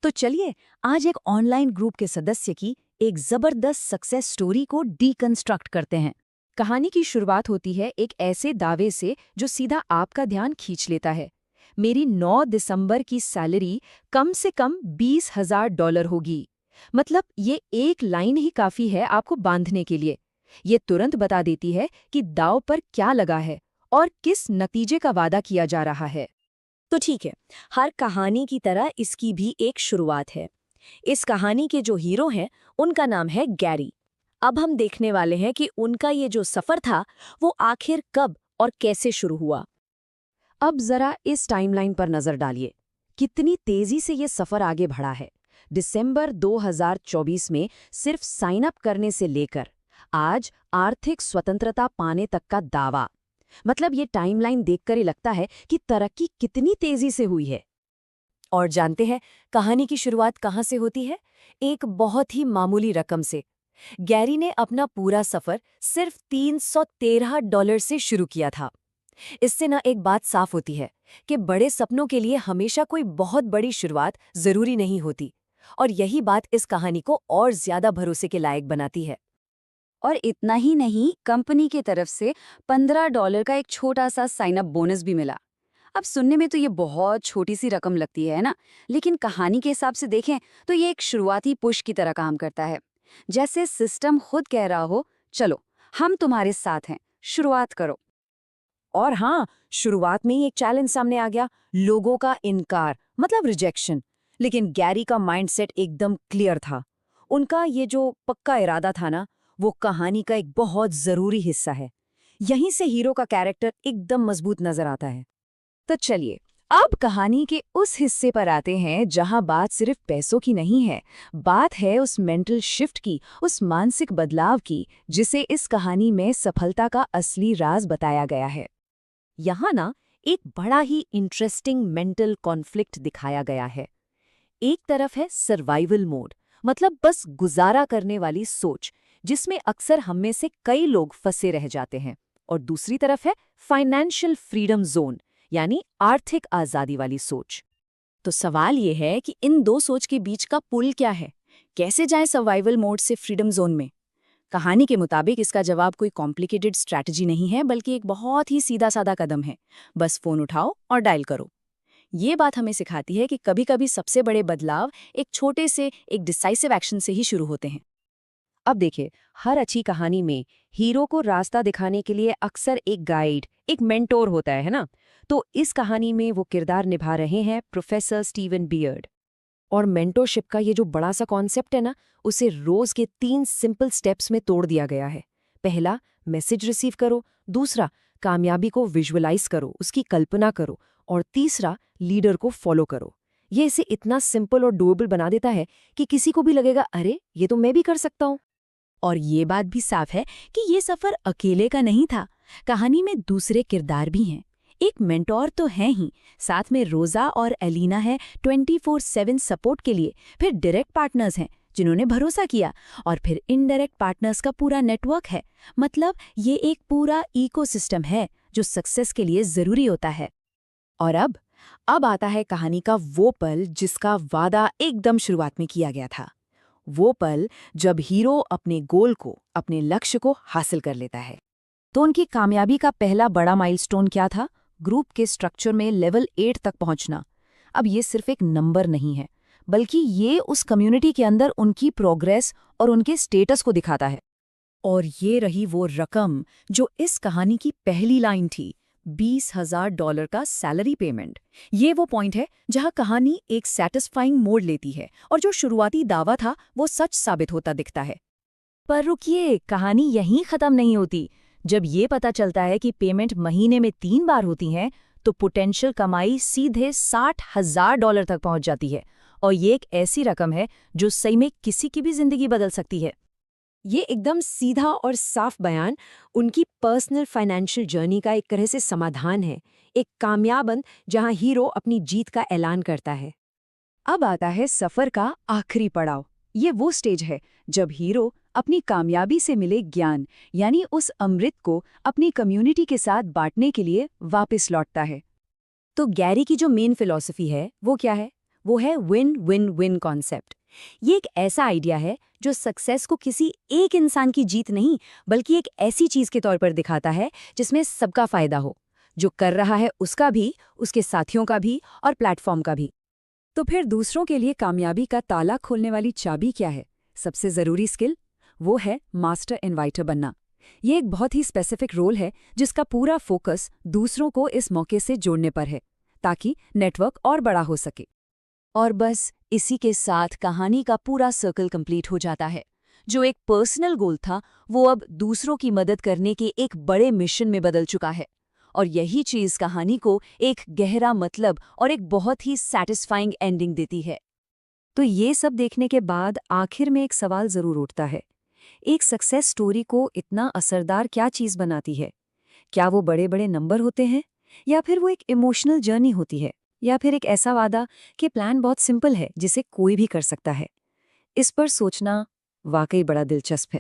तो चलिए आज एक ऑनलाइन ग्रुप के सदस्य की एक जबरदस्त सक्सेस स्टोरी को डीकंस्ट्रक्ट करते हैं। कहानी की शुरुआत होती है एक ऐसे दावे से जो सीधा आपका ध्यान खींच लेता है। मेरी 9 दिसंबर की सैलरी कम से कम $20,000 होगी। मतलब ये एक लाइन ही काफी है आपको बांधने के लिए। ये तुरंत बता देती है कि दाव पर क्या लगा है और किस नतीजे का वादा किया जा रहा है। तो ठीक है, हर कहानी की तरह इसकी भी एक शुरुआत है। इस कहानी के जो हीरो हैं, उनका नाम है गैरी। अब हम देखने वाले हैं कि उनका ये जो सफर था, वो आखिर कब और कैसे शुरू हुआ। अब जरा इस टाइमलाइन पर नजर डालिए। कितनी तेजी से ये सफर आगे बढ़ा है। दिसंबर 2024 में सिर्फ साइन अप करने से लेकर आज आर्थिक स्वतंत्रता पाने तक का दावा। मतलब ये टाइमलाइन देखकर ही लगता है कि तरक्की कितनी तेजी से हुई है। और जानते हैं कहानी की शुरुआत कहाँ से होती है? एक बहुत ही मामूली रकम से। गैरी ने अपना पूरा सफर सिर्फ $313 से शुरू किया था। इससे ना एक बात साफ होती है कि बड़े सपनों के लिए हमेशा कोई बहुत बड़ी शुरुआत जरूरी नहीं होती। और यही बात इस कहानी को और ज्यादा भरोसे के लायक बनाती है। और इतना ही नहीं, कंपनी की तरफ से $15 का एक छोटा सा साइन अप बोनस भी मिला। अब सुनने में तो ये बहुत छोटी सी रकम लगती है ना, लेकिन कहानी के हिसाब से देखें तो ये एक शुरुआती पुश की तरह काम करता है। जैसे सिस्टम खुद कह रहा हो, चलो हम तुम्हारे साथ हैं, शुरुआत करो। और हाँ, शुरुआत में ही एक चैलेंज सामने आ गया, लोगों का इनकार, मतलब रिजेक्शन। लेकिन गैरी का माइंडसेट एकदम क्लियर था। उनका ये जो पक्का इरादा था ना, वो कहानी का एक बहुत जरूरी हिस्सा है। यहीं से हीरो का कैरेक्टर एकदम मजबूत नजर आता है। तो चलिए अब कहानी के उस हिस्से पर आते हैं जहां बात सिर्फ पैसों की नहीं है। बात है उस मेंटल शिफ्ट की, उस मानसिक बदलाव की, जिसे इस कहानी में सफलता का असली राज बताया गया है। यहाँ ना एक बड़ा ही इंटरेस्टिंग मेंटल कॉन्फ्लिक्ट दिखाया गया है। एक तरफ है सर्वाइवल मोड, मतलब बस गुजारा करने वाली सोच, जिसमें अक्सर हम में से कई लोग फंसे रह जाते हैं। और दूसरी तरफ है फाइनेंशियल फ्रीडम जोन, यानी आर्थिक आजादी वाली सोच। तो सवाल ये है कि इन दो सोच के बीच का पुल क्या है? कैसे जाएं सर्वाइवल मोड से फ्रीडम जोन में? कहानी के मुताबिक इसका जवाब कोई कॉम्प्लिकेटेड स्ट्रैटेजी नहीं है, बल्कि एक बहुत ही सीधा साधा कदम है। बस फोन उठाओ और डायल करो। ये बात हमें सिखाती है कि कभी-कभी सबसे बड़े बदलाव एक छोटे से एक डिसाइसिव एक्शन से ही शुरू होते हैं। अब देखिए, हर अच्छी कहानी में हीरो को रास्ता दिखाने के लिए अक्सर एक गाइड, एक मेंटोर होता है ना? तो इस कहानी में वो किरदार निभा रहे हैं प्रोफेसर स्टीवन बियर्ड। और मेंटोरशिप का ये जो बड़ा सा कॉन्सेप्ट है ना, उसे रोज के 3 सिंपल स्टेप्स में तोड़ दिया गया है। पहला, मैसेज रिसीव करो। दूसरा, कामयाबी को विजुअलाइज करो, उसकी कल्पना करो। और तीसरा, लीडर को फॉलो करो। ये इसे इतना सिंपल और डूएबल बना देता है कि किसी को भी लगेगा, अरे ये तो मैं भी कर सकता हूँ। और ये बात भी साफ है कि ये सफर अकेले का नहीं था। कहानी में दूसरे किरदार भी हैं। एक मेंटोर तो है ही, साथ में रोजा और एलिना है 24/7 सपोर्ट के लिए। फिर डायरेक्ट पार्टनर्स हैं जिन्होंने भरोसा किया, और फिर इनडायरेक्ट पार्टनर्स का पूरा नेटवर्क है। मतलब ये एक पूरा इकोसिस्टम है जो सक्सेस के लिए जरूरी होता है। और अब आता है कहानी का वो पल जिसका वादा एकदम शुरुआत में किया गया था। वो पल जब हीरो अपने गोल को, अपने लक्ष्य को हासिल कर लेता है। तो उनकी कामयाबी का पहला बड़ा माइलस्टोन क्या था? ग्रुप के स्ट्रक्चर में लेवल 8 तक पहुंचना। अब ये सिर्फ एक नंबर नहीं है, बल्कि ये उस कम्युनिटी के अंदर उनकी प्रोग्रेस और उनके स्टेटस को दिखाता है। और ये रही वो रकम जो इस कहानी की पहली लाइन थी, $20,000 का सैलरी पेमेंट। ये वो पॉइंट है जहां कहानी एक सैटिस्फाइंग मोड़ लेती है और जो शुरुआती दावा था वो सच साबित होता दिखता है। पर रुकिए, कहानी यहीं खत्म नहीं होती। जब ये पता चलता है कि पेमेंट महीने में 3 बार होती है, तो पोटेंशियल कमाई सीधे $60,000 तक पहुंच जाती है। और ये एक ऐसी रकम है जो सही में किसी की भी जिंदगी बदल सकती है। ये एकदम सीधा और साफ बयान उनकी पर्सनल फाइनेंशियल जर्नी का एक तरह से समाधान है, एक कामयाब अंत जहां हीरो अपनी जीत का ऐलान करता है। अब आता है सफर का आखिरी पड़ाव। ये वो स्टेज है जब हीरो अपनी कामयाबी से मिले ज्ञान, यानी उस अमृत को अपनी कम्युनिटी के साथ बांटने के लिए वापस लौटता है। तो गैरी की जो मेन फिलॉसफी है वो क्या है? वो है विन विन विन कॉन्सेप्ट। ये एक ऐसा आइडिया है जो सक्सेस को किसी एक इंसान की जीत नहीं, बल्कि एक ऐसी चीज के तौर पर दिखाता है जिसमें सबका फायदा हो, जो कर रहा है उसका भी, उसके साथियों का भी और प्लेटफॉर्म का भी। तो फिर दूसरों के लिए कामयाबी का ताला खोलने वाली चाबी क्या है? सबसे जरूरी स्किल वो है मास्टर इनवाइटर बनना। ये एक बहुत ही स्पेसिफिक रोल है जिसका पूरा फोकस दूसरों को इस मौके से जोड़ने पर है, ताकि नेटवर्क और बड़ा हो सके। और बस इसी के साथ कहानी का पूरा सर्कल कंप्लीट हो जाता है। जो एक पर्सनल गोल था वो अब दूसरों की मदद करने के एक बड़े मिशन में बदल चुका है। और यही चीज कहानी को एक गहरा मतलब और एक बहुत ही सैटिस्फाइंग एंडिंग देती है। तो ये सब देखने के बाद आखिर में एक सवाल जरूर उठता है, एक सक्सेस स्टोरी को इतना असरदार क्या चीज बनाती है? क्या वो बड़े बड़े नंबर होते हैं, या फिर वो एक इमोशनल जर्नी होती है, या फिर एक ऐसा वादा कि प्लान बहुत सिंपल है जिसे कोई भी कर सकता है? इस पर सोचना वाकई बड़ा दिलचस्प है।